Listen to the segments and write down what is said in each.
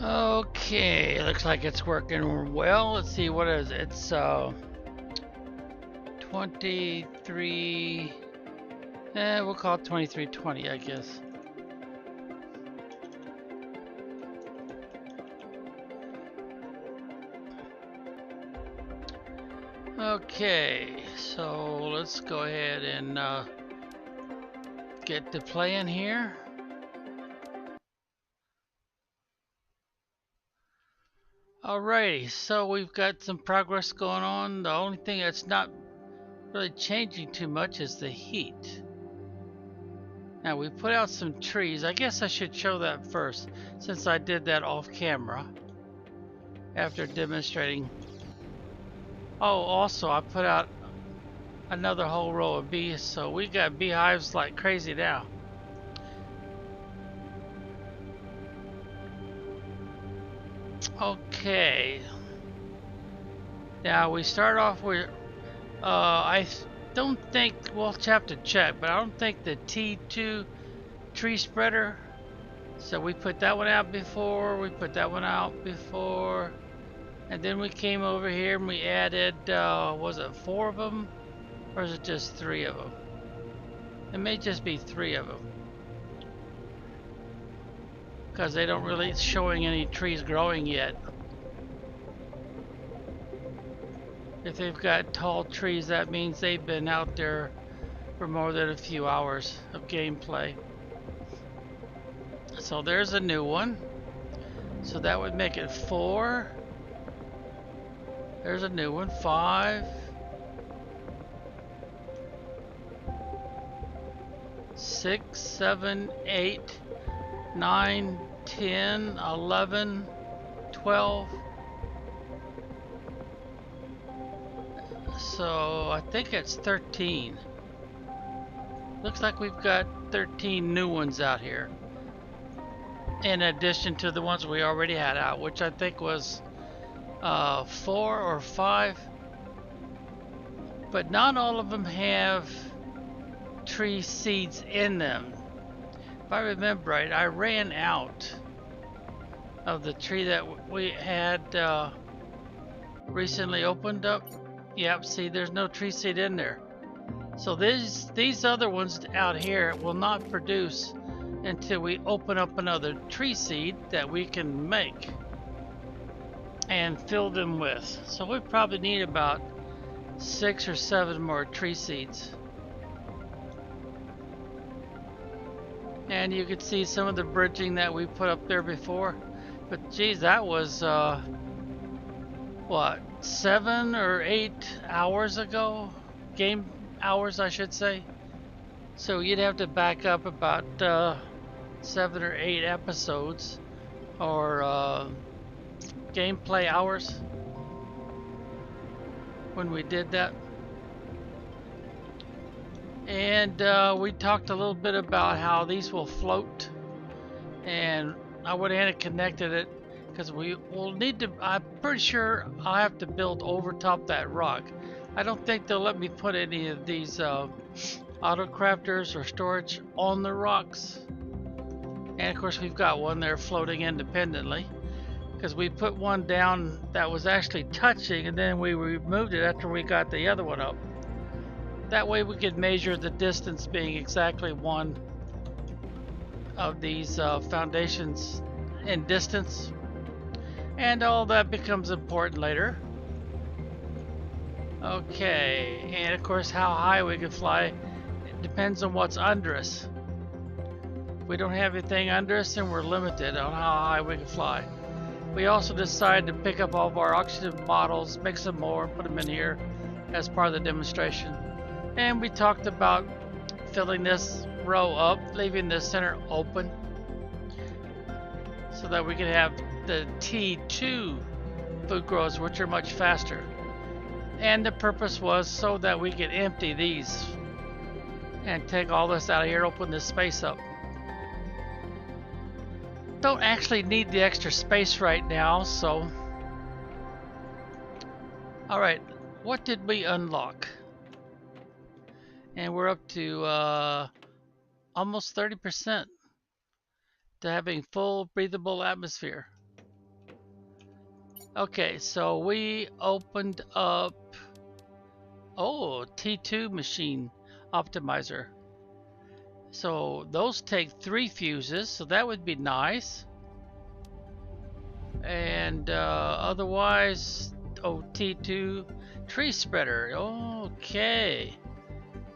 Okay, looks like it's working well. Let's see, what is it? It's 23. We'll call it 2320, I guess. Okay, so let's go ahead and get to playing here. Alrighty, so we've got some progress going on. The only thing that's not really changing too much is the heat. Now we put out some trees. I guess I should show that first, since I did that off camera after demonstrating. Oh, also I put out another whole row of bees, so we got beehives like crazy now. Okay, now we start off with I don't think, we'll have to check, but I don't think the T2 tree spreader, so we put that one out before, we put that one out before, and then we came over here and we added was it 4 of them, or is it just 3 of them? It may just be 3 of them, because they don't really showing any trees growing yet. If they've got tall trees, that means they've been out there for more than a few hours of gameplay. So there's a new one. So that would make it 4. There's a new one, 5. 6, 7, 8, 9, 10, 11, 12. So I think it's 13. Looks like we've got 13 new ones out here, in addition to the ones we already had out, which I think was 4 or 5. But not all of them have tree seeds in them. If I remember right, I ran out of the tree that we had recently opened up. Yep, see, there's no tree seed in there. So these other ones out here will not produce until we open up another tree seed that we can make and fill them with. So we probably need about 6 or 7 more tree seeds. And you could see some of the bridging that we put up there before. But geez, that was what, 7 or 8 hours ago? Game hours, I should say. So you'd have to back up about 7 or 8 episodes, or gameplay hours when we did that. And we talked a little bit about how these will float, and I went ahead and connected it because we will need to, I'm pretty sure I'll have to build over top that rock. I don't think they'll let me put any of these auto crafters or storage on the rocks. And of course we've got one there floating independently, because we put one down that was actually touching, and then we removed it after we got the other one up. That way we could measure the distance being exactly one of these foundations in distance, and all that becomes important later. Okay, and of course how high we can fly, it depends on what's under us. If we don't have anything under us, then we're limited on how high we can fly. We also decided to pick up all of our oxygen bottles, mix them more, and put them in here as part of the demonstration. And we talked about filling this row up, leaving the center open, so that we can have the T2 food growers, which are much faster. And the purpose was so that we could empty these and take all this out of here, open this space up. Don't actually need the extra space right now, so. Alright, what did we unlock? And we're up to almost 30% to having full breathable atmosphere. Okay, so we opened up, oh, T2 machine optimizer. So those take 3 fuses, so that would be nice. And otherwise, oh, T2 tree spreader. Okay,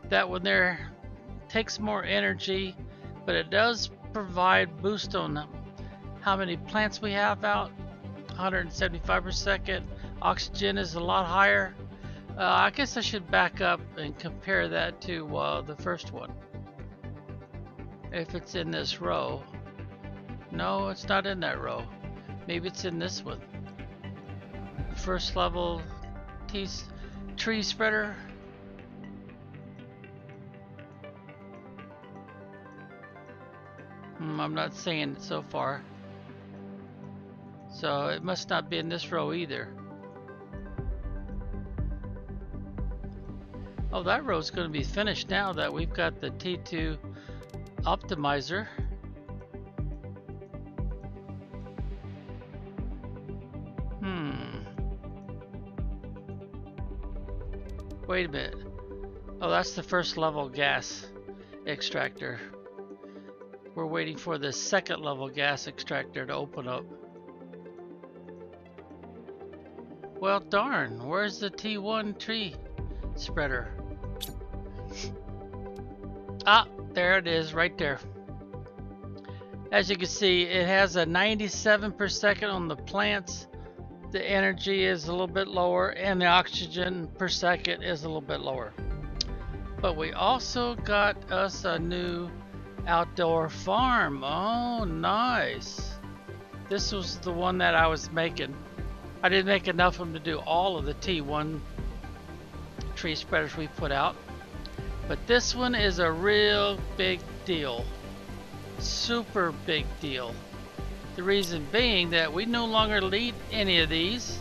that one there takes more energy, but it does provide boost on how many plants we have out. 175 per second. Oxygen is a lot higher. I guess I should back up and compare that to the first one. If it's in this row. No, it's not in that row. Maybe it's in this one. First level tree spreader. I'm not seeing it so far. So it must not be in this row either. Oh, that row's going to be finished now that we've got the T2 optimizer. Wait a minute. Oh, that's the first level gas extractor. We're waiting for the second level gas extractor to open up. Well, darn, where's the T1 tree spreader? Ah, there it is, right there. As you can see, it has a 97 per second on the plants. The energy is a little bit lower, and the oxygen per second is a little bit lower. But we also got us a new outdoor farm. Oh, nice. This was the one that I was making. I didn't make enough of them to do all of the T1 tree spreaders we put out. But this one is a real big deal. Super big deal. The reason being that we no longer need any of these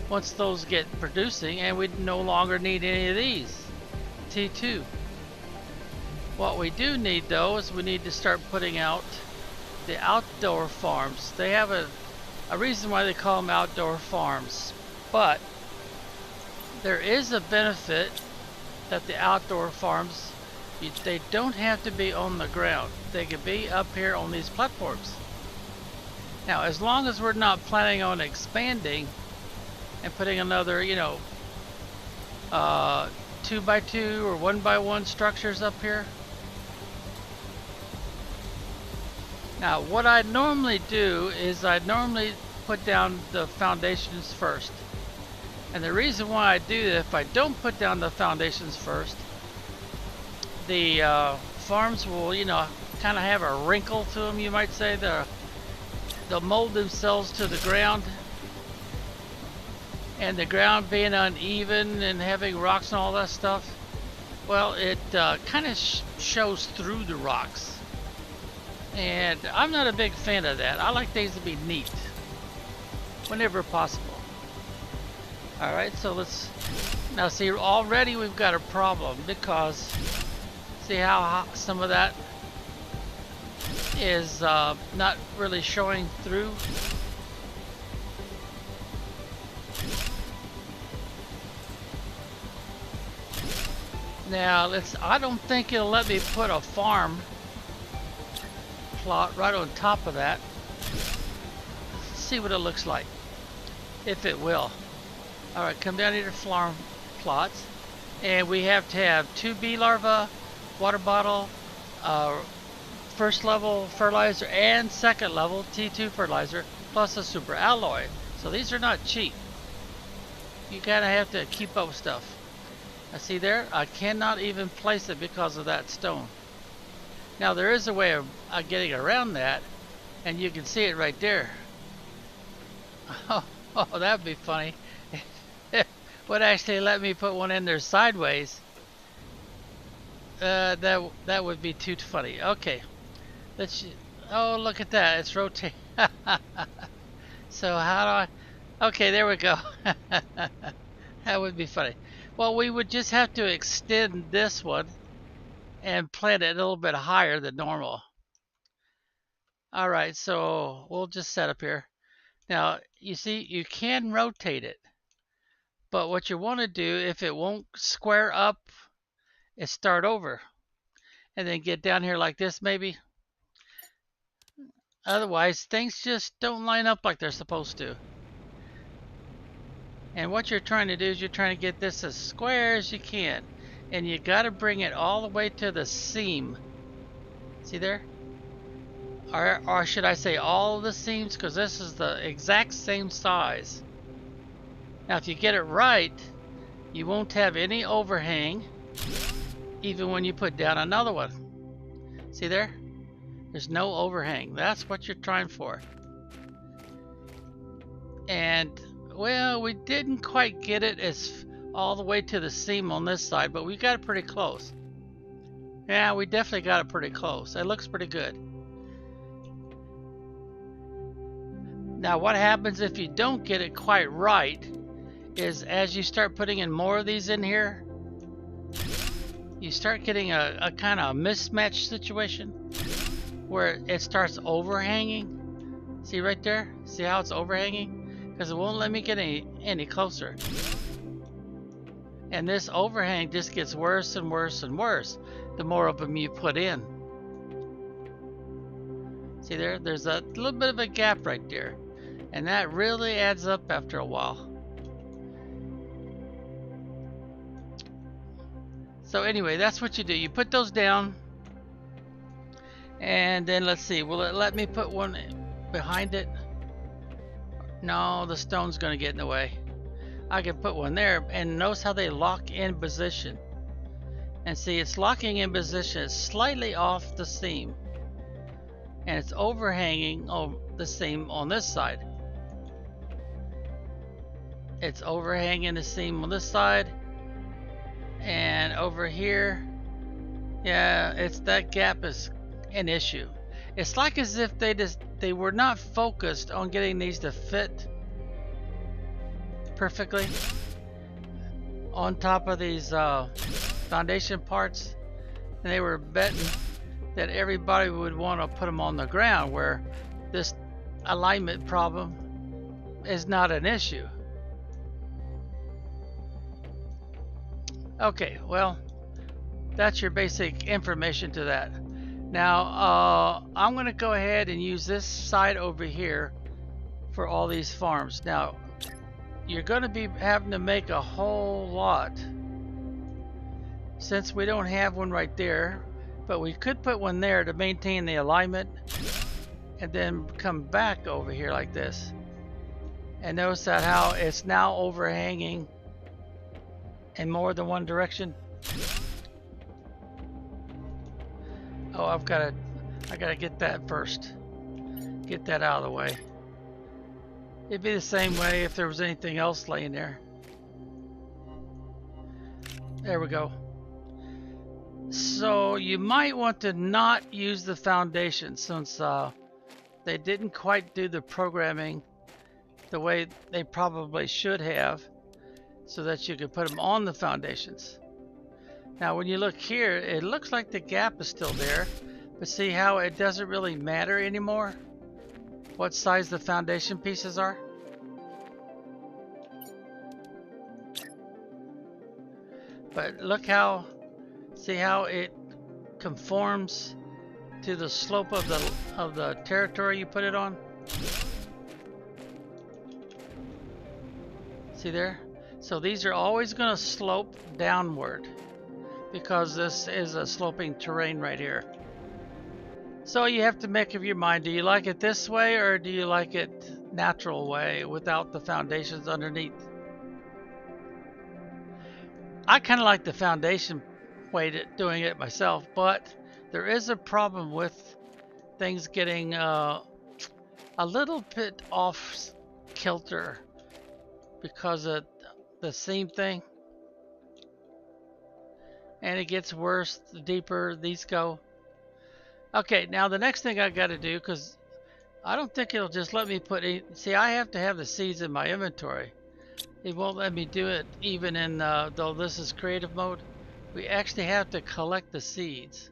once those get producing, and we no longer need any of these T2. What we do need though is we need to start putting out the outdoor farms. They have a reason why they call them outdoor farms, but there is a benefit that the outdoor farms, they don't have to be on the ground. They can be up here on these platforms. Now, as long as we're not planning on expanding and putting another, 2x2 or 1x1 structures up here. Now, what I normally do is I normally put down the foundations first. And the reason why I do that, if I don't put down the foundations first, the farms will, kind of have a wrinkle to them, you might say. They'll mold themselves to the ground, and the ground being uneven and having rocks and all that stuff, well, it kind of shows through the rocks, and I'm not a big fan of that. I like things to be neat whenever possible. Alright, so let's now see, already we've got a problem, because see how some of that is not really showing through. Now I don't think it'll let me put a farm plot right on top of that. Let's see what it looks like, if it will. Alright, come down here to farm plots, and we have to have 2 bee larvae, water bottle, first level fertilizer, and second level T2 fertilizer, plus a super alloy. So these are not cheap. You gotta have to keep up with stuff. Now see there, I cannot even place it because of that stone. Now there is a way of getting around that, and you can see it right there. Oh, that'd be funny. Would actually let me put one in there sideways. That would be too funny. Okay, oh, look at that, it's rotating. So how do I, okay, there we go. That would be funny. Well, we would just have to extend this one and plant it a little bit higher than normal. Alright, so we'll just set up here. Now, you see, you can rotate it, but what you want to do, if it won't square up, is start over and then get down here like this maybe. Otherwise, things just don't line up like they're supposed to. And what you're trying to do is you're trying to get this as square as you can. And you got to bring it all the way to the seam. See there? Or should I say all of the seams? Because this is the exact same size. Now if you get it right, you won't have any overhang even when you put down another one. See there? There's no overhang. That's what you're trying for. And well, we didn't quite get it as all the way to the seam on this side, but we got it pretty close. Yeah, we definitely got it pretty close. It looks pretty good. Now what happens if you don't get it quite right is as you start putting in more of these in here, you start getting a kind of mismatch situation where it starts overhanging. See right there? See how it's overhanging? Because it won't let me get any closer. And this overhang just gets worse and worse and worse the more of them you put in. See there? There's a little bit of a gap right there. And that really adds up after a while. So anyway, that's what you do. You put those down. And then let's see. Will it let me put one behind it? No, the stone's going to get in the way. I can put one there. And notice how they lock in position. And see, it's locking in position. It's slightly off the seam. And it's overhanging the seam on this side. It's overhanging the seam on this side. And over here, yeah, it's that gap is an issue. It's like as if they were not focused on getting these to fit perfectly on top of these foundation parts, and they were betting that everybody would want to put them on the ground where this alignment problem is not an issue. Okay, well, that's your basic information to that. Now, I'm going to go ahead and use this side over here for all these farms. Now, you're going to be having to make a whole lot since we don't have one right there, but we could put one there to maintain the alignment and then come back over here like this. And notice that how it's now overhanging in more than one direction. Oh, I gotta get that first. Get that out of the way. It'd be the same way if there was anything else laying there. There we go. So you might want to not use the foundation since they didn't quite do the programming the way they probably should have, so that you could put them on the foundations. Now when you look here, it looks like the gap is still there, but see how it doesn't really matter anymore what size the foundation pieces are? But look how, see how it conforms to the slope of the territory you put it on? See there? So these are always going to slope downward because this is a sloping terrain right here. So you have to make up your mind, do you like it this way or do you like it natural way without the foundations underneath? I kind of like the foundation way to doing it myself, but there is a problem with things getting a little bit off kilter because of the seam thing, and it gets worse the deeper these go. Okay, now the next thing I got to do, because I don't think it'll just let me put any, see, I have to have the seeds in my inventory. It won't let me do it even in though this is creative mode. We actually have to collect the seeds,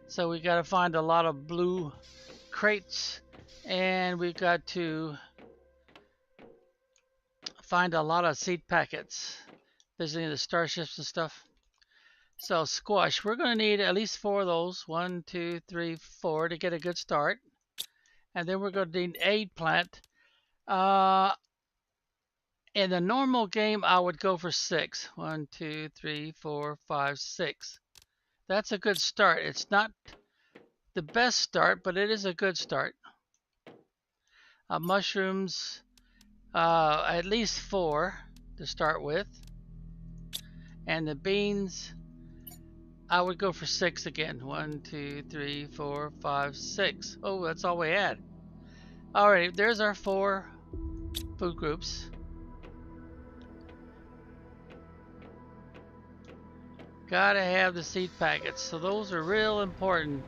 so we got to find a lot of blue crates, and we got to find a lot of seed packets visiting the starships and stuff. So squash, we're going to need at least 4 of those. 1, 2, 3, 4 to get a good start. And then we're going to need eggplant. In the normal game, I would go for 6. 1, 2, 3, 4, 5, 6. That's a good start. It's not the best start, but it is a good start. Mushrooms, at least 4 to start with. And the beans, I would go for 6 again. 1, 2, 3, 4, 5, 6. Oh, that's all we had. Alright, there's our 4 food groups. Gotta have the seed packets, so those are real important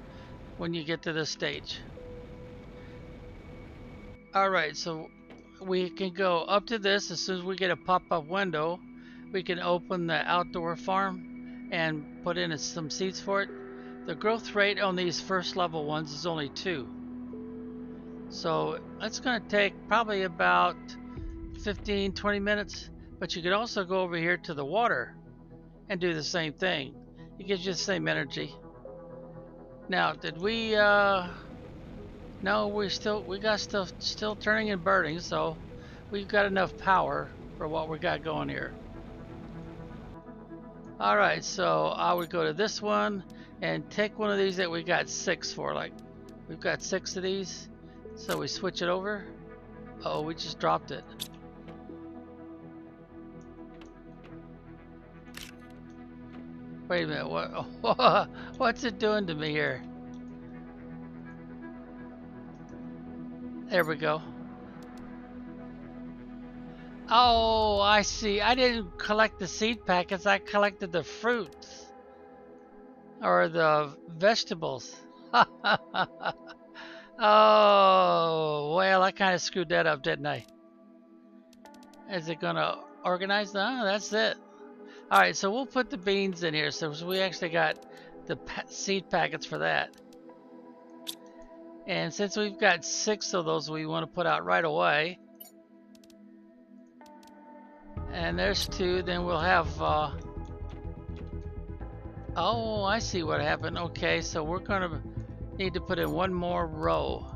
when you get to this stage. Alright, so we can go up to this. As soon as we get a pop-up window, we can open the outdoor farm and put in some seeds for it. The growth rate on these first level ones is only 2. So it's going to take probably about 15-20 minutes. But you could also go over here to the water and do the same thing. It gives you the same energy. Now, did we no, we got stuff still turning and burning, so we've got enough power for what we got going here. Alright, so I would go to this one and take one of these that we got 6 for. Like, we've got 6 of these, so we switch it over. Oh, we just dropped it. Wait a minute, what? What's it doing to me here? There we go. Oh, I see. I didn't collect the seed packets. I collected the fruits or the vegetables. Oh, well, I kind of screwed that up, didn't I? Is it gonna organize? No, that's it. All right, so we'll put the beans in here. So we actually got the seed packets for that. And since we've got 6 of those we want to put out right away, and there's 2, then we'll have oh, I see what happened. Okay, so we're gonna need to put in 1 more row,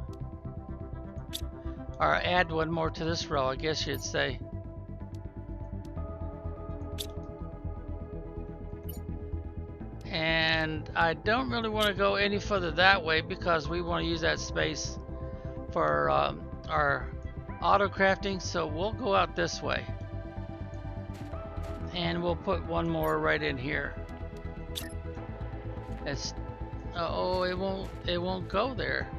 or add 1 more to this row, I guess you'd say. And I don't really want to go any further that way because we want to use that space for our auto crafting, so we'll go out this way. And we'll put 1 more right in here. It's oh, it won't go there.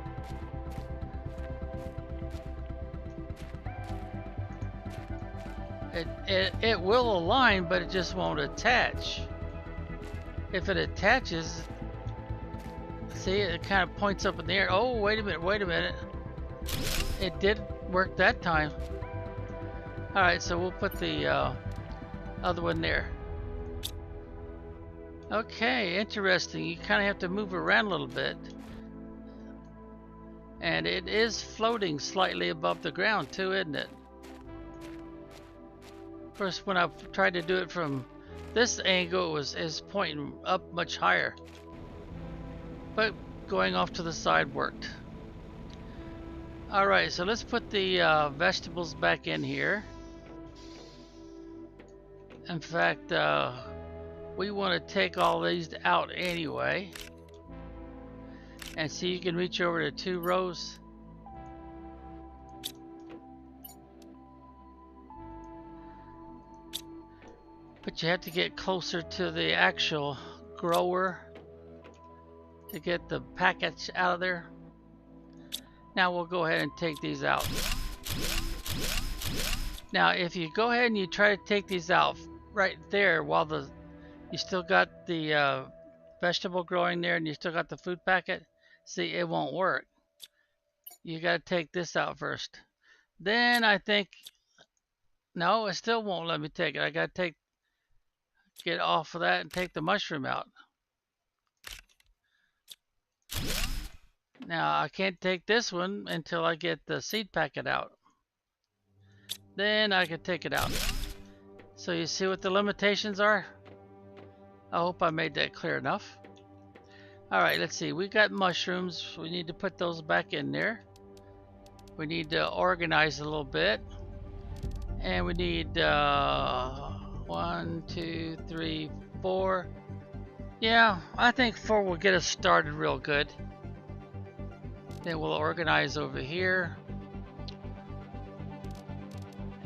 It will align, but it just won't attach. If it attaches, see, it kind of points up in the air. Oh, wait a minute. It did work that time. Alright, so we'll put the other one there. Okay, interesting. You kind of have to move around a little bit. And it is floating slightly above the ground too, isn't it? Of course, when I tried to do it from this angle, is pointing up much higher. But going off to the side worked. Alright, so let's put the vegetables back in here. In fact, we want to take all these out anyway. And see, you can reach over to 2 rows. But you have to get closer to the actual grower to get the package out of there. Now we'll go ahead and take these out. Now if you go ahead and you try to take these out right there while you still got the vegetable growing there and you still got the food packet, see, it won't work. You got to take this out first. Then I think, no, it still won't let me take it. I got to get off of that and take the mushroom out. Now I can't take this one until I get the seed packet out. then I can take it out. So you see what the limitations are? I hope I made that clear enough. Alright, let's see. We got mushrooms. We need to put those back in there. We need to organize a little bit. And we need 1, 2, 3, 4. Yeah, I think 4 will get us started real good. Then we'll organize over here.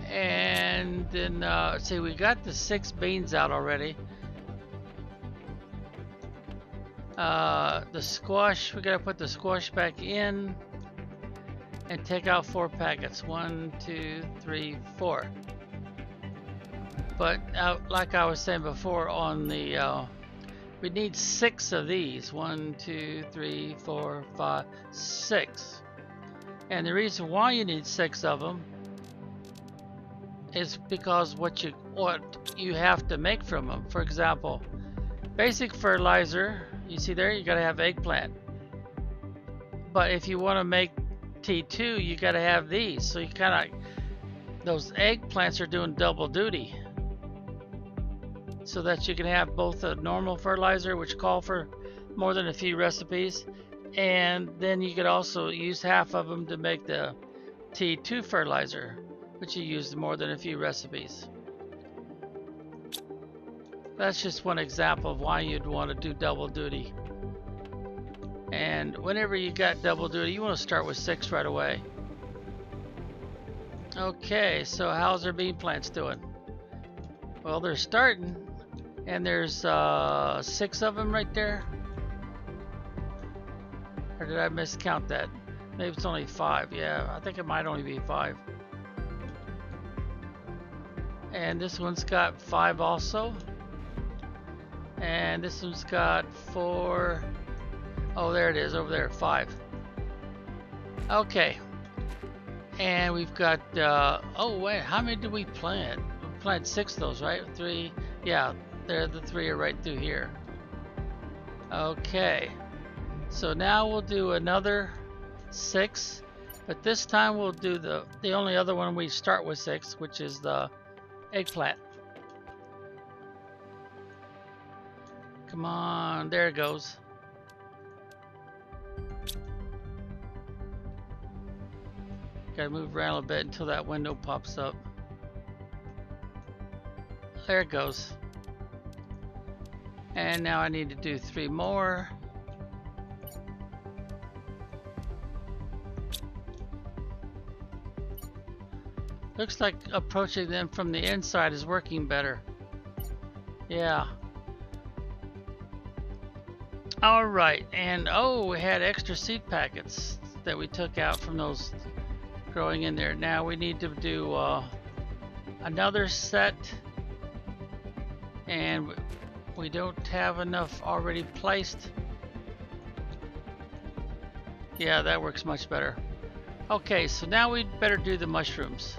And then, see, we got the 6 beans out already. The squash, we gotta put the squash back in and take out 4 packets. 1, 2, 3, 4. But like I was saying before, on the we need 6 of these. 1, 2, 3, 4, 5, 6. And the reason why you need 6 of them is because what you have to make from them. For example, basic fertilizer. You see there, you gotta have eggplant. But if you want to make T2, you gotta have these. So you kind of, those eggplants are doing double duty. So that you can have both a normal fertilizer, which call for more than a few recipes, and then you could also use half of them to make the T2 fertilizer, which you use more than a few recipes. That's just one example of why you'd want to do double duty. And whenever you got double duty, you want to start with 6 right away. Okay, so how's our bean plants doing? Well, they're starting, and there's 6 of them right there. Or did I miscount that? Maybe it's only 5. Yeah, I think it might only be 5. And this one's got 5 also. And this one's got 4. Oh, there it is, over there, 5. Okay. And we've got, oh wait, how many did we plant? We planted 6 of those, right? 3, yeah, there, the 3 are right through here. Okay. So now we'll do another 6, but this time we'll do the only other one we start with 6, which is the eggplant. Come on, there it goes. Gotta move around a little bit until that window pops up. There it goes. And now I need to do 3 more. Looks like approaching them from the inside is working better. Yeah. Alright, and oh, we had extra seed packets that we took out from those growing in there. Now we need to do another set, and we don't have enough already placed. Yeah, that works much better. Okay, so now we'd better do the mushrooms.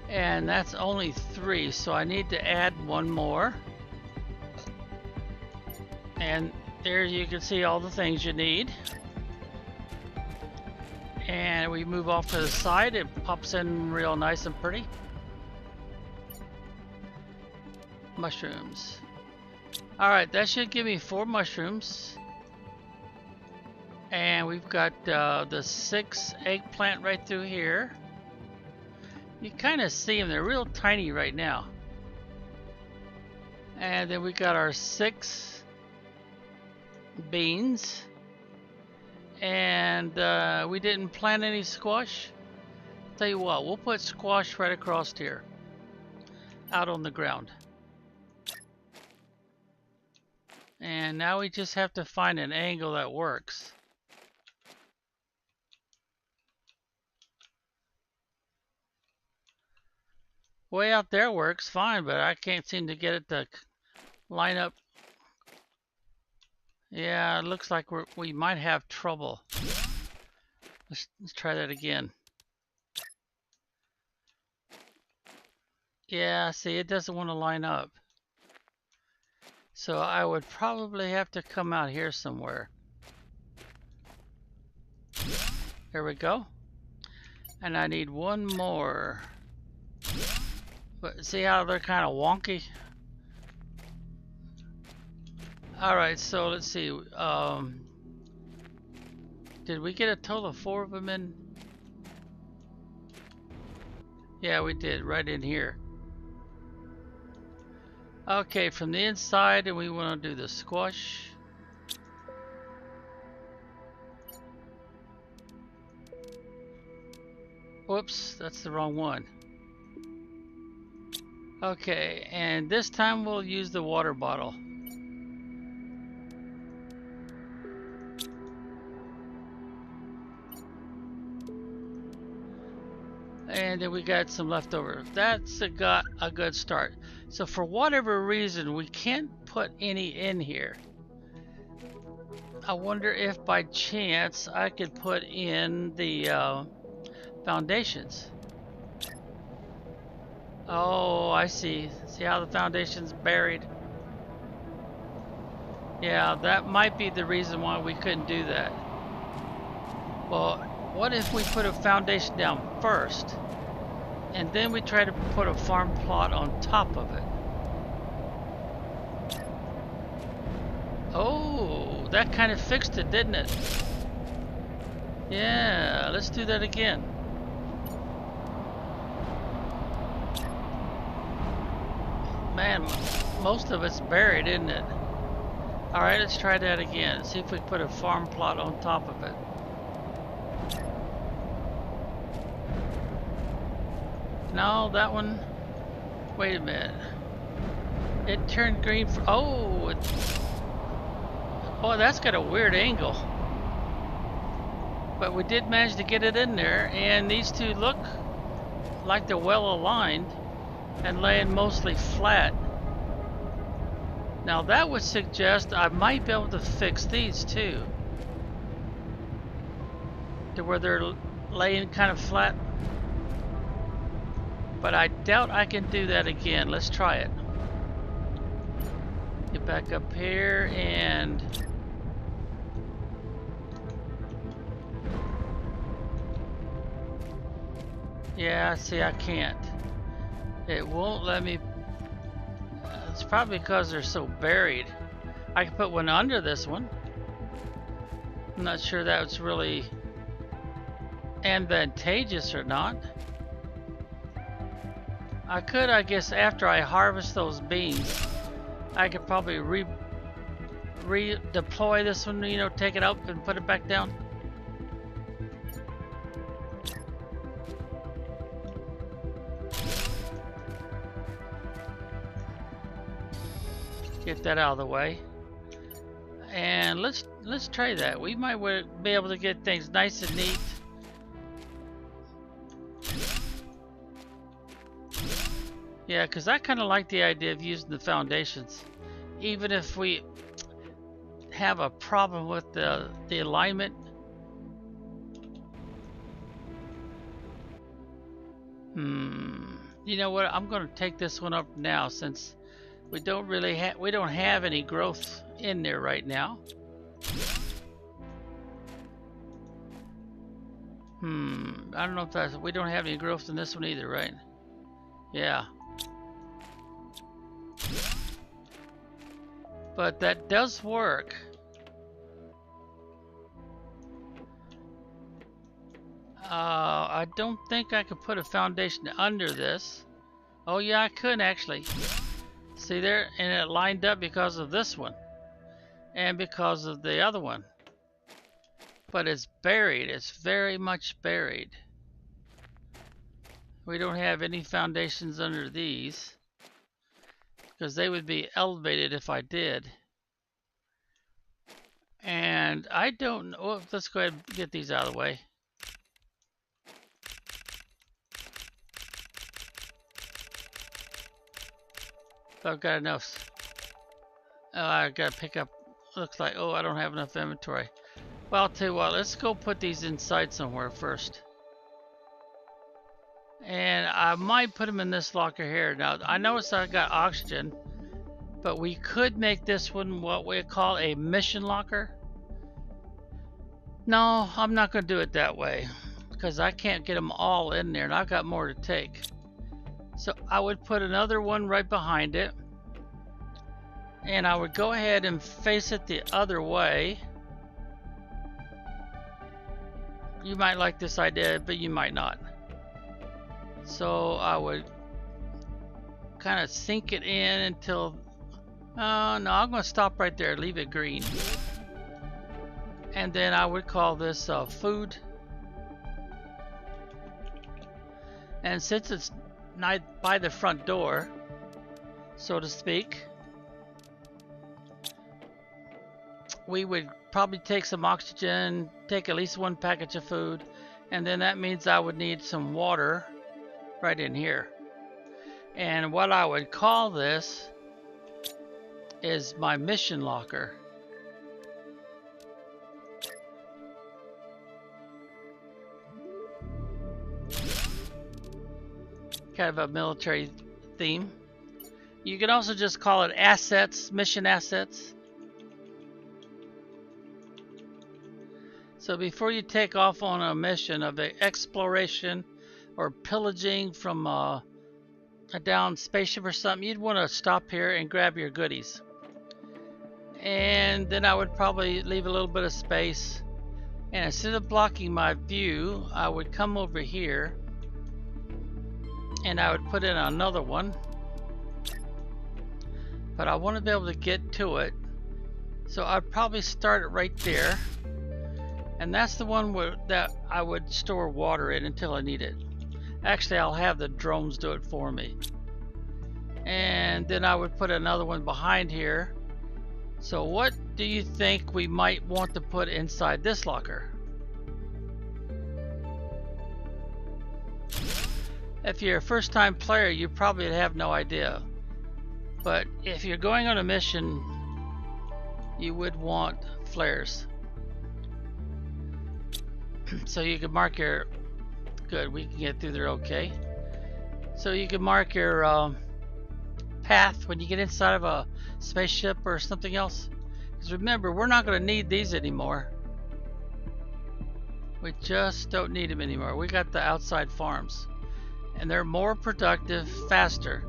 And that's only 3, so I need to add 1 more. And there you can see all the things you need. And we move off to the side, it pops in real nice and pretty. Mushrooms. Alright, that should give me 4 mushrooms. And we've got the 6 eggplant right through here. You kind of see them, they're real tiny right now. And then we got our 6 beans. And we didn't plant any squash. Tell you what, we'll put squash right across here, out on the ground. And now we just have to find an angle that works. Way out there works fine, but I can't seem to get it to line up. Yeah, it looks like we might have trouble. Let's try that again. Yeah, see, it doesn't want to line up. So I would probably have to come out here somewhere. There we go. And I need one more. But see how they're kind of wonky? Alright, so let's see. Did we get a total of 4 of them in? Yeah, we did, right in here. Okay, from the inside, and we want to do the squash. Whoops, that's the wrong one. Okay, and this time we'll use the water bottle. And then we got some leftover. That's a good start. So for whatever reason, we can't put any in here. I wonder if by chance I could put in the foundations. Oh, I see. See how the foundation's buried? Yeah, that might be the reason why we couldn't do that. Well, what if we put a foundation down first, and then we try to put a farm plot on top of it? Oh, that kind of fixed it, didn't it? Yeah, let's do that again. Man, most of it's buried, isn't it? Alright, let's try that again. See if we put a farm plot on top of it. No, that one... Wait a minute. It turned green for... Oh! Oh, that's got a weird angle. But we did manage to get it in there, and these two look like they're well aligned and laying mostly flat. Now that would suggest I might be able to fix these too, to where they're laying kind of flat. But I doubt I can do that again. Let's try it. Get back up here and... Yeah, see, I can't. It won't let me... It's probably because they're so buried. I can put one under this one. I'm not sure that's really advantageous or not. I could, I guess, after I harvest those beans, I could probably redeploy this one, you know, take it up and put it back down. Get that out of the way. And let's try that. We might be able to get things nice and neat. Yeah, because I kind of like the idea of using the foundations. Even if we have a problem with the alignment. You know what? I'm going to take this one up now since we don't have any growth in there right now. I don't know if we don't have any growth in this one either, right? Yeah. But that does work. I don't think I could put a foundation under this. Oh yeah, I could actually. See there? And it lined up because of this one. And because of the other one. But it's buried. It's very much buried. We don't have any foundations under these. Because they would be elevated if I did. And I don't know. Oh, let's go ahead and get these out of the way. I've got enough. I gotta pick up. Looks like, oh, I don't have enough inventory. Well, I'll tell you what, let's go put these inside somewhere first. And I might put them in this locker here. Now, I noticed I got oxygen, but we could make this one what we call a mission locker. No, I'm not going to do it that way because I can't get them all in there and I've got more to take. So I would put another one right behind it, and I would go ahead and face it the other way. You might like this idea, but you might not. So I would kind of sink it in until, no, I'm going to stop right there, leave it green. And then I would call this food. And since it's not by the front door, so to speak, we would probably take some oxygen, take at least one package of food, and then that means I would need some water right in here. And what I would call this is my mission locker. Kind of a military theme. You can also just call it assets, mission assets. So before you take off on a mission of exploration or pillaging from a down spaceship or something, you'd want to stop here and grab your goodies. And then I would probably leave a little bit of space, and instead of blocking my view, I would come over here and I would put in another one, but I want to be able to get to it, so I'd probably start it right there, and that's the one that I would store water in until I need it. Actually, I'll have the drones do it for me. And then I would put another one behind here. So what do you think we might want to put inside this locker? If you're a first-time player, you probably have no idea. But if you're going on a mission, you would want flares. So you can mark your... Good, we can get through there okay. So you can mark your path when you get inside of a spaceship or something else. Because remember, we're not going to need these anymore. We just don't need them anymore. We got the outside farms. And they're more productive, faster.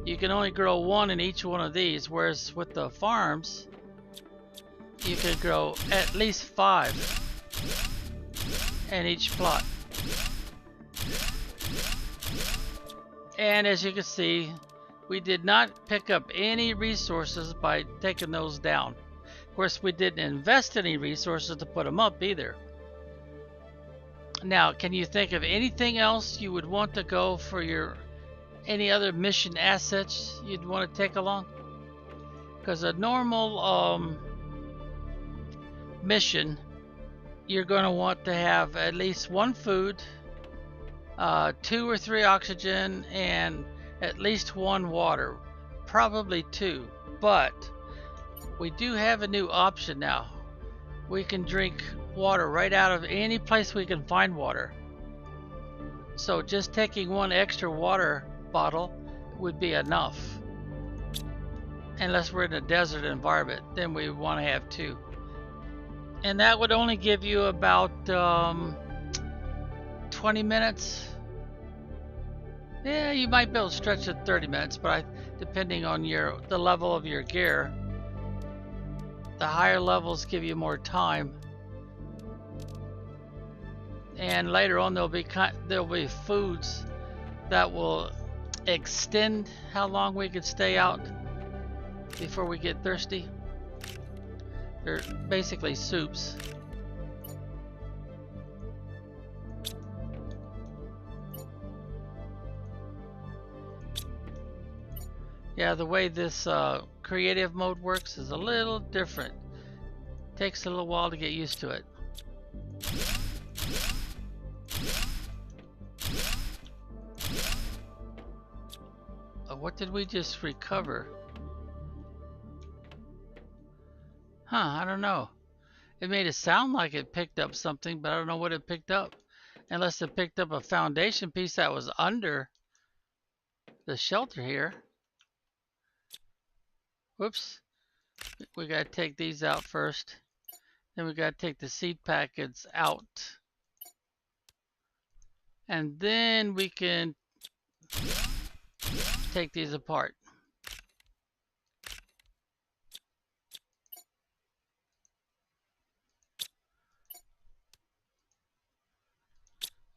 You can only grow one in each one of these, whereas with the farms, you can grow at least 5 in each plot. And as you can see, we did not pick up any resources by taking those down. Of course, we didn't invest any resources to put them up either. Now, can you think of anything else you would want to go for your any other mission assets you'd want to take along? Because a normal mission, you're going to want to have at least 1 food, 2 or 3 oxygen, and at least 1 water, probably 2. But we do have a new option now. We can drink water right out of any place we can find water. So just taking 1 extra water bottle would be enough. Unless we're in a desert environment, then we want to have 2. And that would only give you about 20 minutes. Yeah, you might be able to stretch it 30 minutes, but depending on the level of your gear, the higher levels give you more time. And later on, there'll be foods that will extend how long we can stay out before we get thirsty. They're basically soups. Yeah, the way this creative mode works is a little different. Takes a little while to get used to it. What did we just recover? Huh, I don't know. It made it sound like it picked up something, but I don't know what it picked up. Unless it picked up a foundation piece that was under the shelter here. Whoops. We got to take these out first. Then we got to take the seed packets out. And then we can take these apart.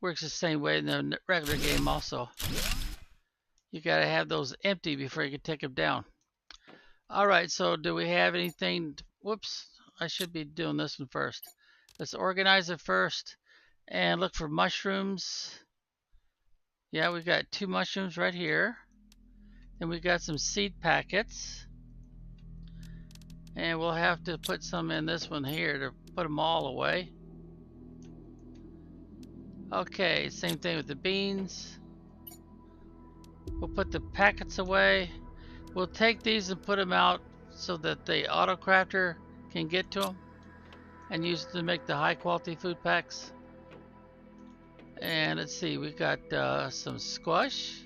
Works the same way in the regular game also. You gotta have those empty before you can take them down. Alright, so do we have anything? Whoops, I should be doing this one first. Let's organize it first and look for mushrooms. Yeah, we got 2 mushrooms right here. Then we got some seed packets. And we'll have to put some in this one here to put them all away. Okay, same thing with the beans. We'll put the packets away. We'll take these and put them out so that the auto crafter can get to them and use it to make the high quality food packs. And let's see, we got some squash.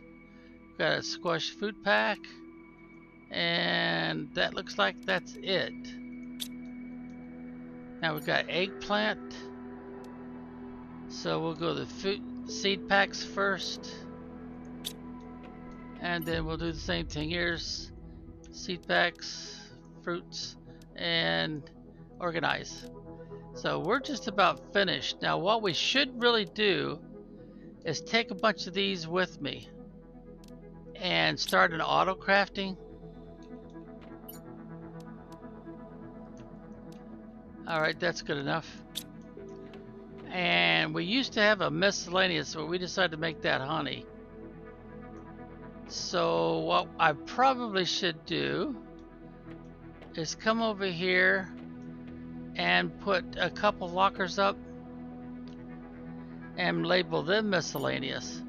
We got a squash food pack. And that looks like that's it. Now we've got eggplant. So we'll go the food seed packs first. And then we'll do the same thing. Here's seed packs, fruits, and organize. So we're just about finished. Now what we should really do is take a bunch of these with me and start an auto crafting. Alright, that's good enough. And we used to have a miscellaneous, but we decided to make that honey. So what I probably should do is come over here and put a couple lockers up and label them miscellaneous.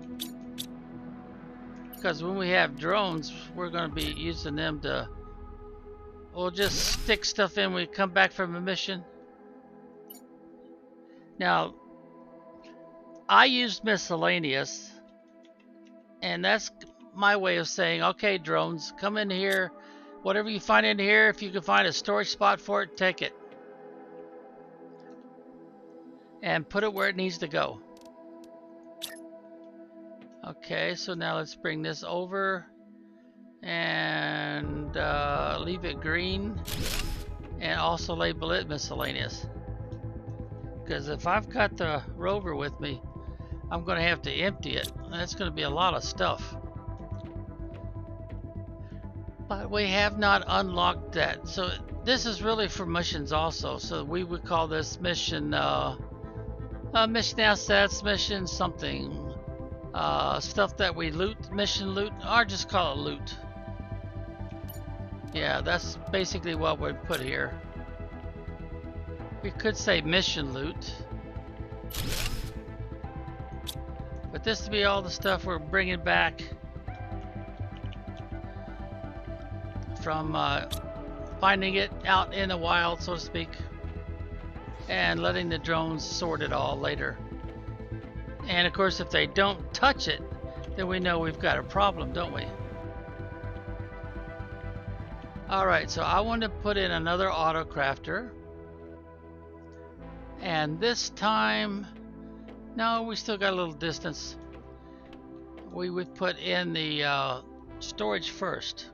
Because when we have drones, we're going to be using them to, we'll just stick stuff in when we come back from a mission. Now, I used miscellaneous, and that's my way of saying, okay, drones, come in here. Whatever you find in here, if you can find a storage spot for it, take it. And put it where it needs to go. Okay, so now let's bring this over and leave it green and also label it miscellaneous. Because if I've got the rover with me, I'm going to have to empty it. That's going to be a lot of stuff. But we have not unlocked that. So this is really for missions also. So we would call this mission mission assets, mission something. Stuff that we loot, mission loot, or just call it loot. Yeah, that's basically what we'd put here. We could say mission loot. But this would be all the stuff we're bringing back from finding it out in the wild, so to speak, and letting the drones sort it all later. And of course, if they don't touch it, then we know we've got a problem, don't we? Alright, so I want to put in another auto crafter. And this time, no, we still got a little distance. We would put in the storage first.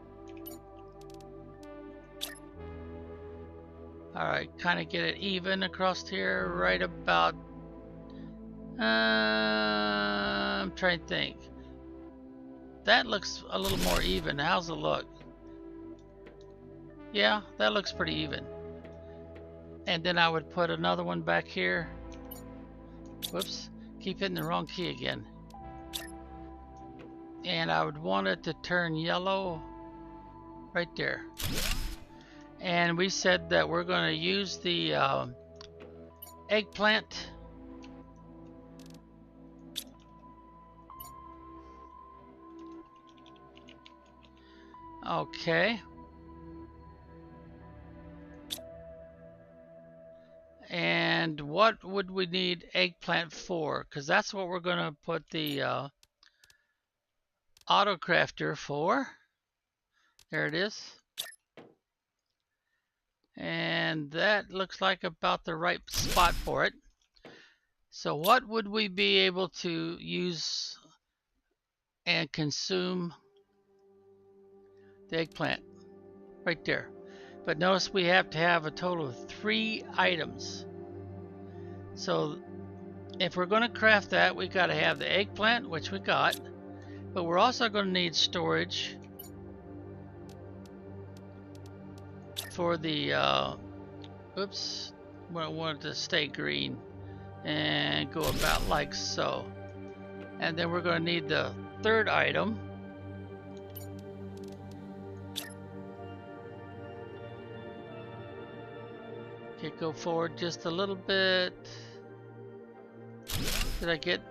Alright, kind of get it even across here, right about... I'm trying to think. That looks a little more even. How's it look? Yeah, that looks pretty even. And then I would put another one back here. Whoops, keep hitting the wrong key again. And I would want it to turn yellow right there. And we said that we're going to use the eggplant. Okay. And And what would we need eggplant for? Because that's what we're going to put the auto crafter for. There it is. And that looks like about the right spot for it. So what would we be able to use and consume the eggplant? Right there. But notice we have to have a total of 3 items. So if we're going to craft that, we got to have the eggplant, which we got, but we're also going to need storage for the oops, I want it to stay green and go about like so. And then we're going to need the 3rd item. Okay, go forward just a little bit. Did I get?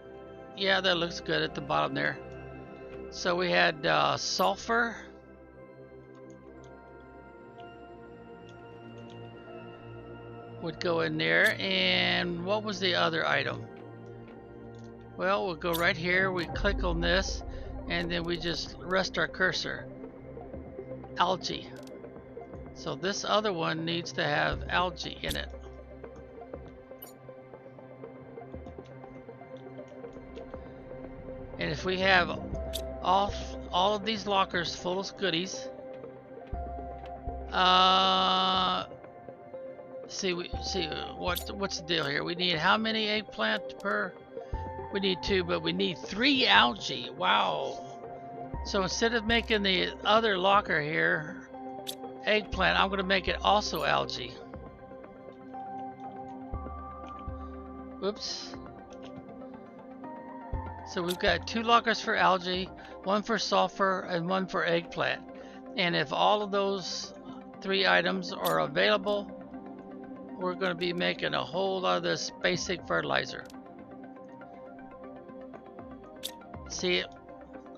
Yeah, that looks good at the bottom there. So we had sulfur. Would go in there. And what was the other item? Well, we'll go right here. We click on this and then we just rest our cursor. Algae. So this other one needs to have algae in it. And if we have all of these lockers full of goodies, what's the deal here? We need how many eggplant per? We need 2, but we need 3 algae. Wow. So instead of making the other locker here eggplant, I'm going to make it also algae. Oops. So we've got 2 lockers for algae, 1 for sulfur, and 1 for eggplant. And if all of those 3 items are available, we're going to be making a whole lot of this basic fertilizer. See,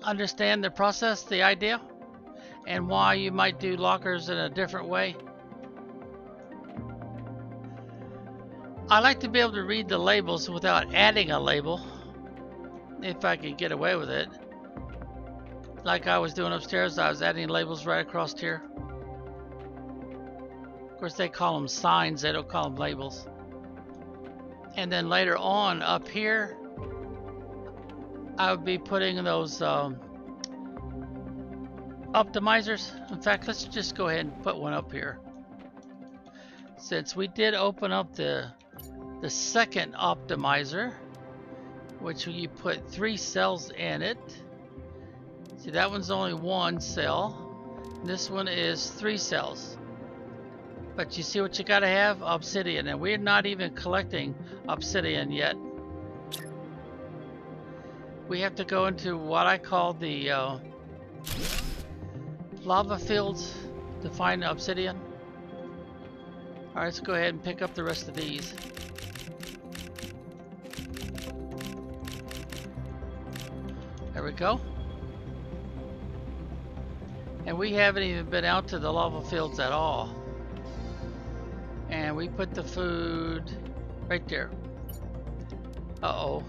understand the process, the idea, and why you might do lockers in a different way? I like to be able to read the labels without adding a label, if I can get away with it. Like I was doing upstairs, I was adding labels right across here. Of course, they call them signs, they don't call them labels. And then later on up here, I would be putting those optimizers. In fact, let's just go ahead and put one up here. Since we did open up the second optimizer, which you put 3 cells in it. See, that one's only 1 cell. This one is 3 cells. But you see what you gotta have? Obsidian, and we're not even collecting obsidian yet. We have to go into what I call the lava fields to find obsidian. Alright, let's go ahead and pick up the rest of these. There we go. And we haven't even been out to the lava fields at all. And we put the food right there. Uh-oh.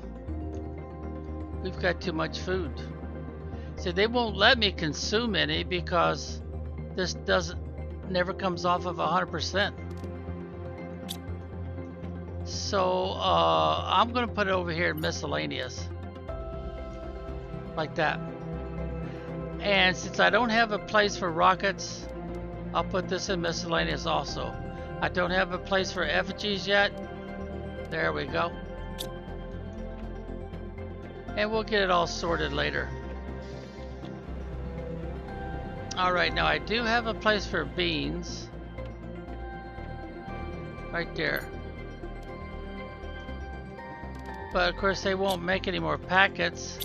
We've got too much food. See, they won't let me consume any because this never comes off of 100%. So I'm gonna put it over here in miscellaneous. Like that. And since I don't have a place for rockets, I'll put this in miscellaneous also. I don't have a place for effigies yet. There we go. And we'll get it all sorted later. Alright, now I do have a place for beans. Right there. But of course they won't make any more packets.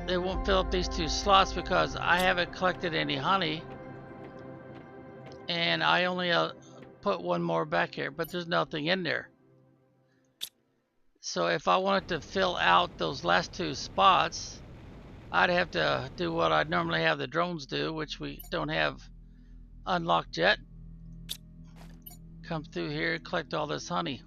They won't fill up these 2 slots because I haven't collected any honey. And I only put 1 more back here, but there's nothing in there. So if I wanted to fill out those last 2 spots, I'd have to do what I'd normally have the drones do, which we don't have unlocked yet. Come through here, collect all this honey.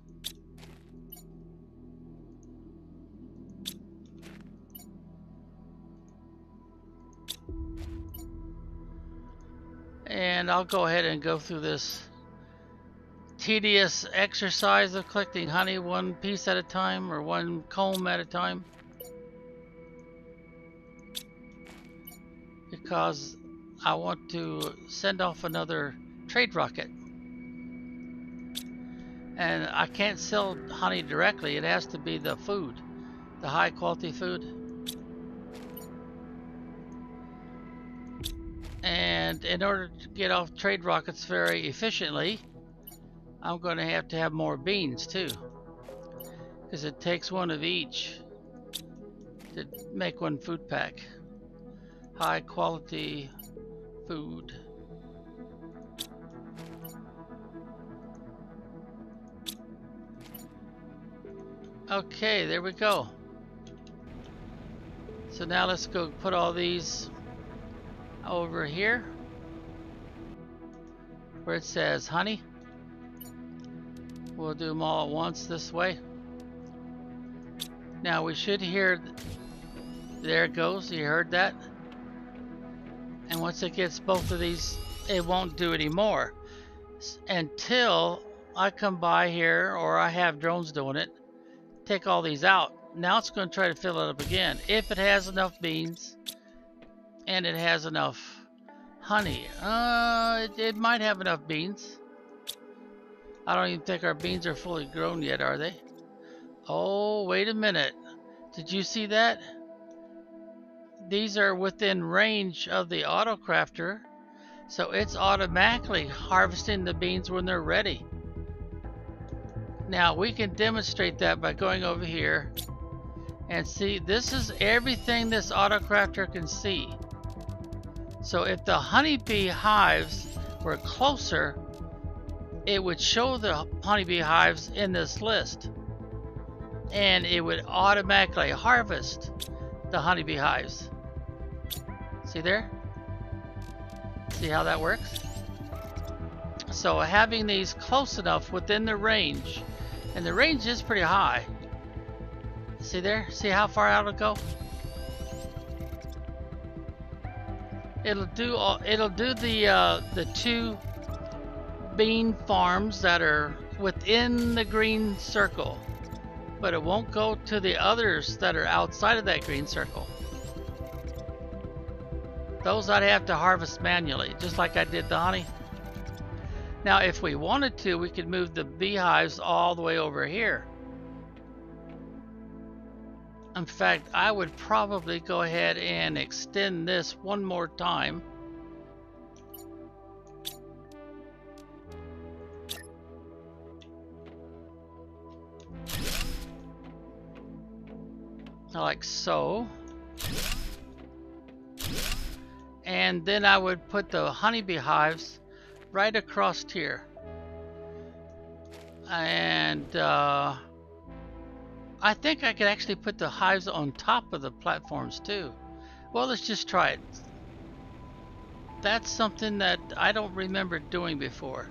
And I'll go ahead and go through this tedious exercise of collecting honey one piece at a time, or one comb at a time, because I want to send off another trade rocket. And I can't sell honey directly, it has to be the food, the high quality food. And in order to get off trade rockets very efficiently, I'm going to have more beans too, because it takes one of each to make one food pack. High quality food. Okay, there we go. So now let's go put all these over here where it says honey. We'll do them all at once this way. Now we should hear, there it goes, you heard that? And once it gets both of these, it won't do anymore until I come by here, or I have drones doing it, take all these out. Now it's going to try to fill it up again if it has enough beans and it has enough honey. It might have enough beans. I don't even think our beans are fully grown yet, are they? Oh, wait a minute. Did you see that? These are within range of the auto crafter, so it's automatically harvesting the beans when they're ready. Now we can demonstrate that by going over here and see, this is everything this auto crafter can see. So if the honeybee hives were closer, it would show the honeybee hives in this list, and it would automatically harvest the honeybee hives. See there? See how that works? So having these close enough within the range, and the range is pretty high. See there? See how far out it'll go? It'll do the two bean farms that are within the green circle, but it won't go to the others that are outside of that green circle. Those I'd have to harvest manually, just like I did the honey. Now if we wanted to, we could move the beehives all the way over here. In fact, I would probably go ahead and extend this one more time. Like so. And then I would put the honeybee hives right across here. And I think I could actually put the hives on top of the platforms too. Well, let's just try it. That's something that I don't remember doing before.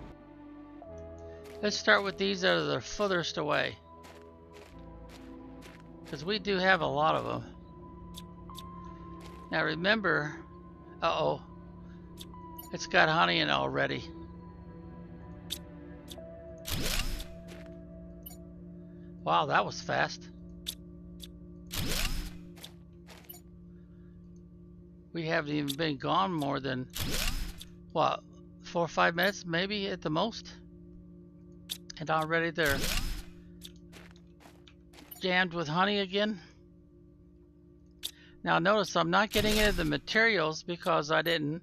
Let's start with these that are the furthest away, because we do have a lot of them. Now remember, uh-oh, it's got honey in it already. Wow, that was fast. We haven't even been gone more than, what, 4 or 5 minutes maybe at the most? And already they're jammed with honey again. Now notice I'm not getting into the materials because I didn't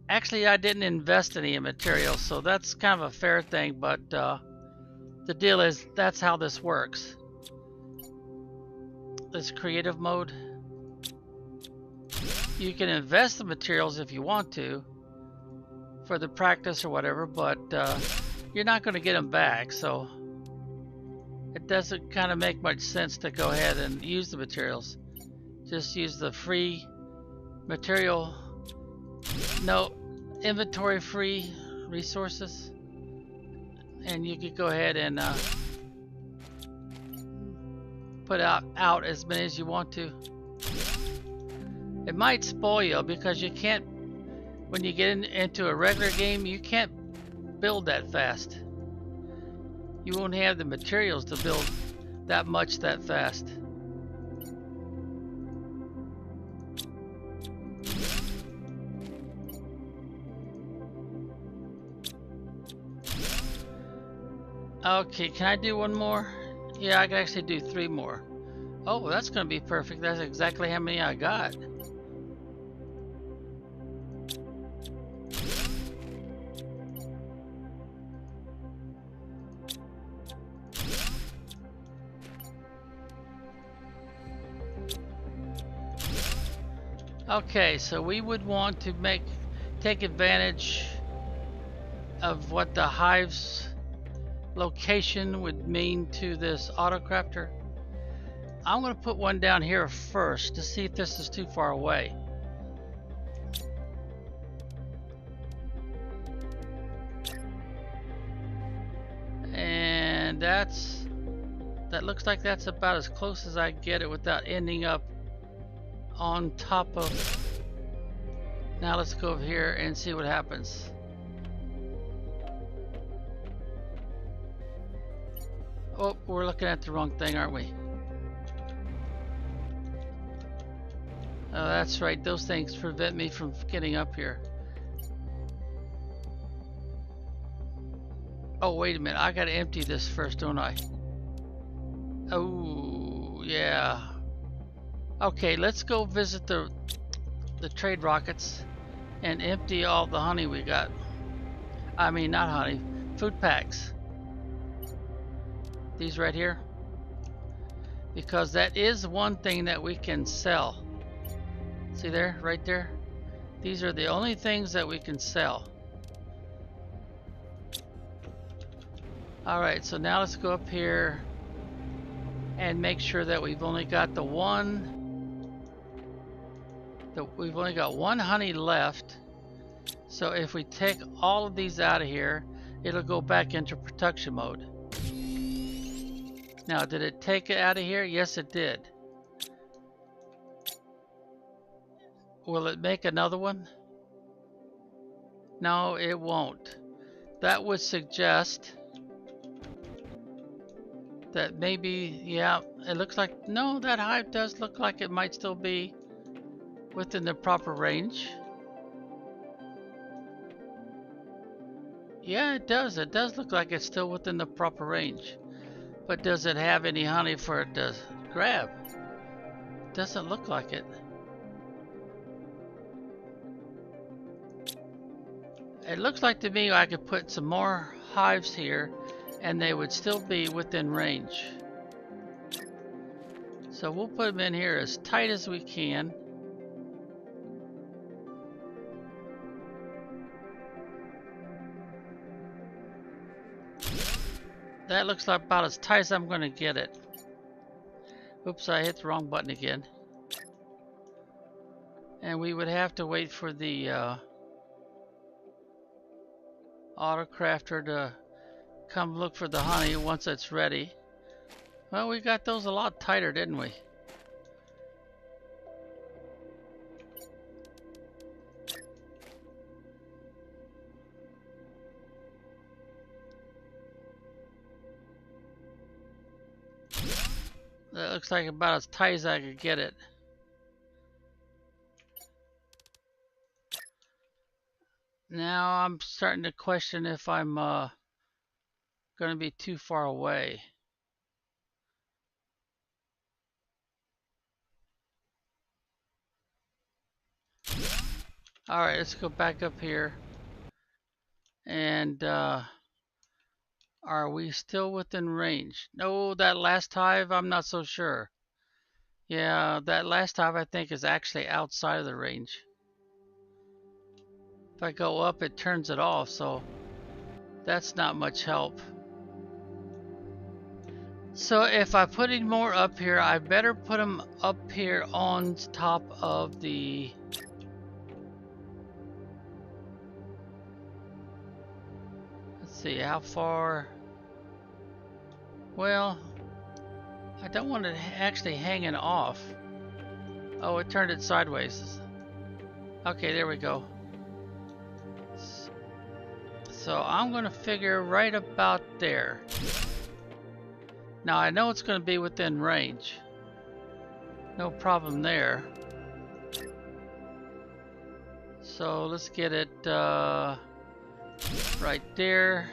invest any in materials, so that's kind of a fair thing, but the deal is that's how this works. This creative mode, you can invest the materials if you want to for the practice or whatever, but you're not going to get them back, so it doesn't kind of make much sense to go ahead and use the materials. Just use the free material, no inventory free resources, and you could go ahead and put out as many as you want to. It might spoil you because you can't when you get into a regular game, you can't build that fast. You won't have the materials to build that much that fast. Okay, can I do one more? Yeah, I can actually do 3 more. Oh, that's going to be perfect. That's exactly how many I got. Okay, so we would want to take advantage of what the hive's location would mean to this autocrafter. I'm going to put one down here first to see if this is too far away. And that looks like that's about as close as I get it without ending up on top of. Now let's go over here and see what happens. Oh, we're looking at the wrong thing, aren't we? Oh, that's right. Those things prevent me from getting up here. Oh, wait a minute. I gotta empty this first, don't I? Oh, yeah. Okay, let's go visit the trade rockets and empty all the honey we got. I mean, not honey, food packs. These right here. Because that is one thing that we can sell. See there, right there? These are the only things that we can sell. Alright, so now let's go up here and make sure that we've only got we've only got one honey left. So if we take all of these out of here, it'll go back into production mode. Now, did it take it out of here? Yes, it did. Will it make another one? No, it won't. That would suggest that maybe, yeah, it looks like, no, that hive does look like it might still be within the proper range. Yeah, it does. It does look like it's still within the proper range. But does it have any honey for it to grab? Doesn't look like it. It looks like to me I could put some more hives here and they would still be within range. So we'll put them in here as tight as we can. That looks like about as tight as I'm going to get it. Oops, I hit the wrong button again. And we would have to wait for the autocrafter to come look for the honey once it's ready. Well, we got those a lot tighter, didn't we? That looks like about as tight as I could get it. Now I'm starting to question if I'm going to be too far away. Alright, let's go back up here. And are we still within range? No, that last hive, I'm not so sure. Yeah, that last hive I think is actually outside of the range. If I go up, it turns it off, so that's not much help. So if I put any more up here, I better put them up here on top of the... Let's see, how far... Well, I don't want it actually hanging off. Oh, it turned it sideways. Okay, there we go. So I'm going to figure right about there. Now I know it's going to be within range. No problem there. So let's get it right there.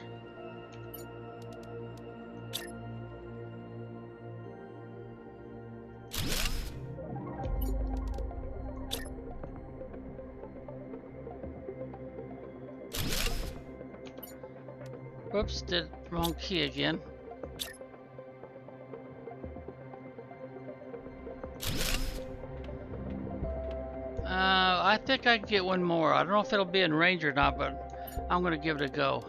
Whoops, did wrong key again. I think I can get one more. I don't know if it'll be in range or not, but I'm gonna give it a go.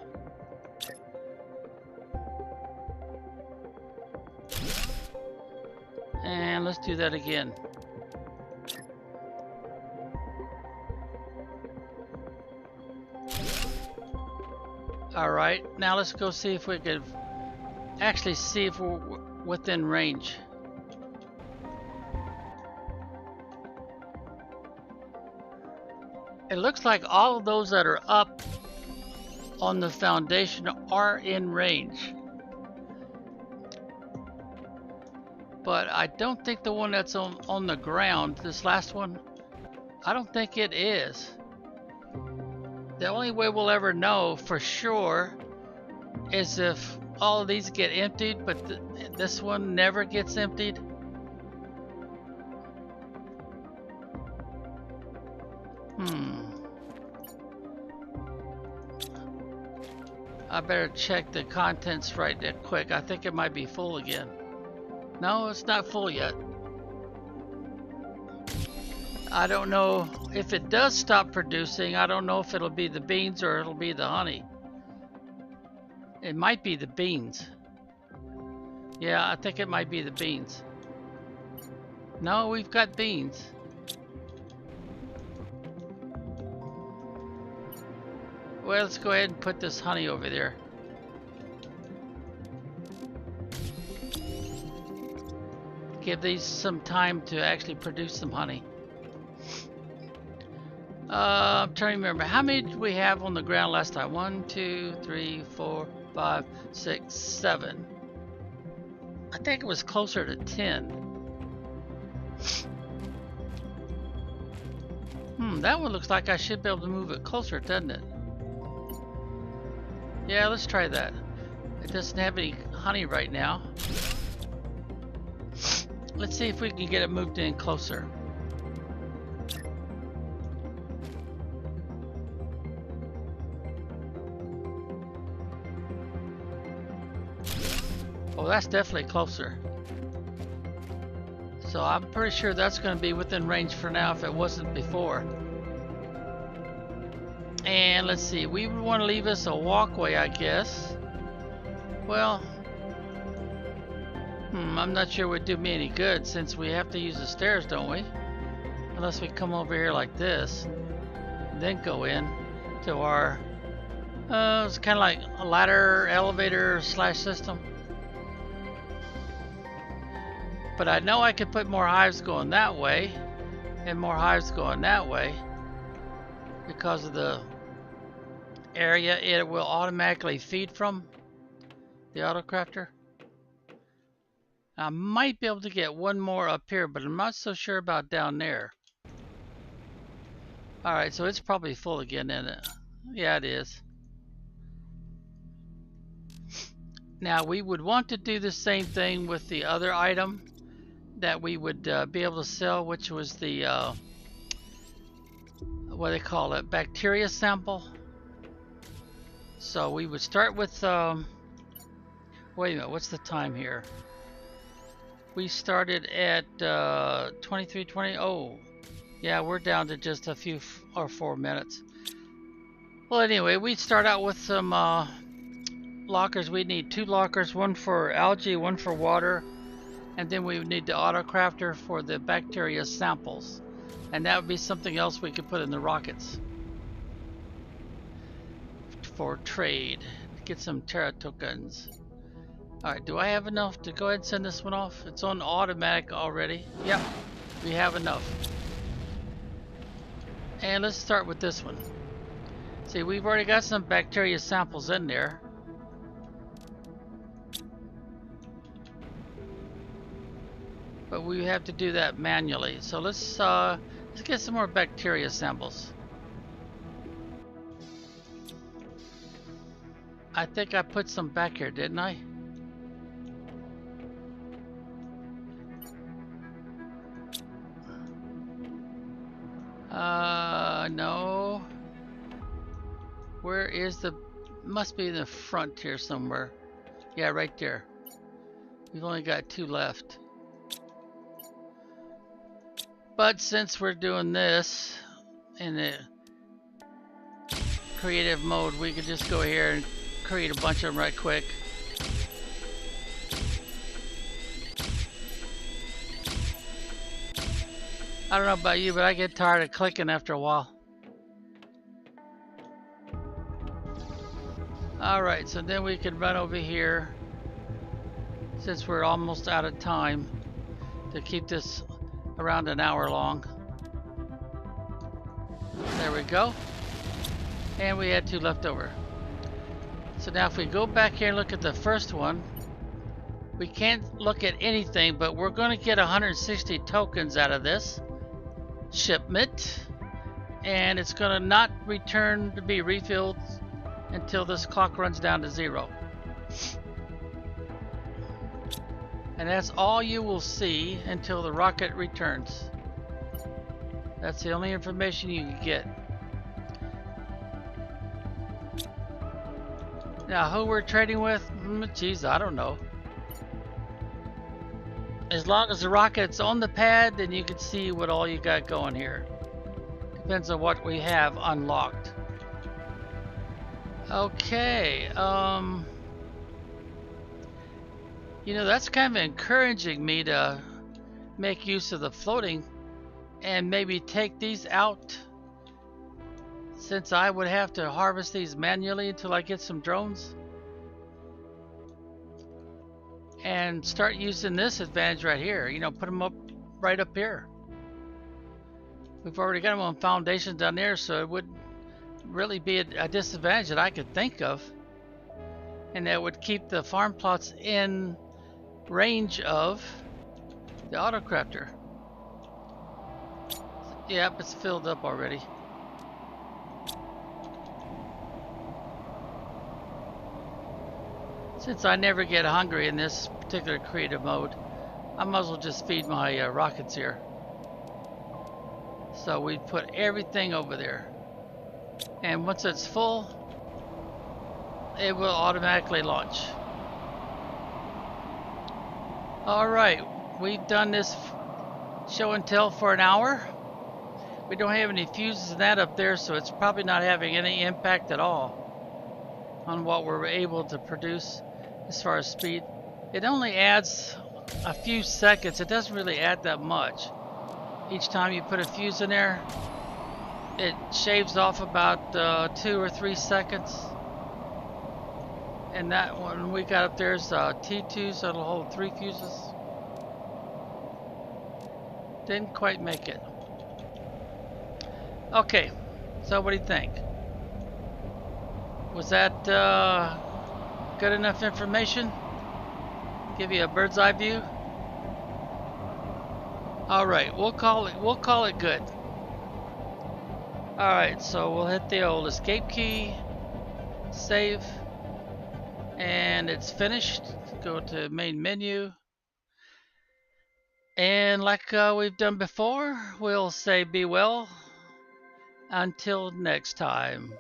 And let's do that again. Alright, now let's go see if we can actually see if we're within range. It looks like all of those that are up on the foundation are in range. But I don't think the one that's on the ground, this last one, I don't think it is. The only way we'll ever know for sure is if all of these get emptied, but this one never gets emptied. I better check the contents right there quick. I think it might be full again. No, it's not full yet. I don't know if it does stop producing. I don't know if it'll be the beans or it'll be the honey. It might be the beans. Yeah, I think it might be the beans. No, we've got beans. Well, let's go ahead and put this honey over there. Give these some time to actually produce some honey. I'm trying to remember, how many did we have on the ground last time? 1, 2, 3, 4, 5, 6, 7. I think it was closer to 10. That one looks like I should be able to move it closer, doesn't it? Yeah, let's try that. It doesn't have any honey right now. Let's see if we can get it moved in closer. Oh, that's definitely closer. So I'm pretty sure that's going to be within range for now if it wasn't before. And let's see, we would want to leave us a walkway, I guess. Well, I'm not sure it would do me any good since we have to use the stairs, don't we? Unless we come over here like this, and then go in to our, it's kind of like a ladder, elevator slash system. But I know I could put more hives going that way, and more hives going that way, because of the area it will automatically feed from, the autocrafter. I might be able to get one more up here, but I'm not so sure about down there. Alright, so it's probably full again, isn't it? Yeah, it is. Now we would want to do the same thing with the other item that we would be able to sell, which was the what do they call it, bacteria sample. So we would start with wait a minute, what's the time here? We started at 23:20. Oh yeah, we're down to just a few or 4 minutes. Well, anyway, we start out with some lockers. We need 2 lockers, one for algae, one for water, and then we would need the autocrafter for the bacteria samples, and that would be something else we could put in the rockets for trade. Get some Terra tokens. Alright, do I have enough to go ahead and send this one off? It's on automatic already. Yep, we have enough. And let's start with this one. See, we've already got some bacteria samples in there. But we have to do that manually. So let's get some more bacteria samples. I think I put some back here, didn't I? No. Where is the... Must be in the front here somewhere. Yeah, right there. We've only got 2 left. But since we're doing this in the creative mode, we could just go here and create a bunch of them right quick. I don't know about you, but I get tired of clicking after a while. Alright, so then we can run over here, since we're almost out of time, to keep this around an hour long. There we go. And we had 2 left over. So now if we go back here and look at the first one, we can't look at anything, but we're going to get 160 tokens out of this shipment, and it's going to not return to be refilled until this clock runs down to 0. And that's all you will see until the rocket returns. That's the only information you can get. Now, who we're trading with? Geez, I don't know. As long as the rocket's on the pad, then you can see what all you got going here. Depends on what we have unlocked. Okay, you know, that's kind of encouraging me to make use of the floating and maybe take these out, since I would have to harvest these manually until I get some drones, and start using this advantage right here. You know, put them up right up here. We've already got them on foundations down there, so it would really be a disadvantage that I could think of, and that would keep the farm plots in range of the autocrafter. Yep, it's filled up already. Since I never get hungry in this particular creative mode, I might as well just feed my rockets here. So we put everything over there, and once it's full, it will automatically launch. Alright, we've done this show and tell for an hour. We don't have any fuses in that up there, so it's probably not having any impact at all on what we're able to produce as far as speed. It only adds a few seconds. It doesn't really add that much. Each time you put a fuse in there, it shaves off about 2 or 3 seconds. And that one we got up there is T2, so it'll hold 3 fuses. Didn't quite make it. Okay, so what do you think? Was that good enough information? Give you a bird's eye view? Alright, we'll call it good. Alright, so we'll hit the old escape key, save, and it's finished. Go to main menu, and like we've done before, we'll say be well until next time.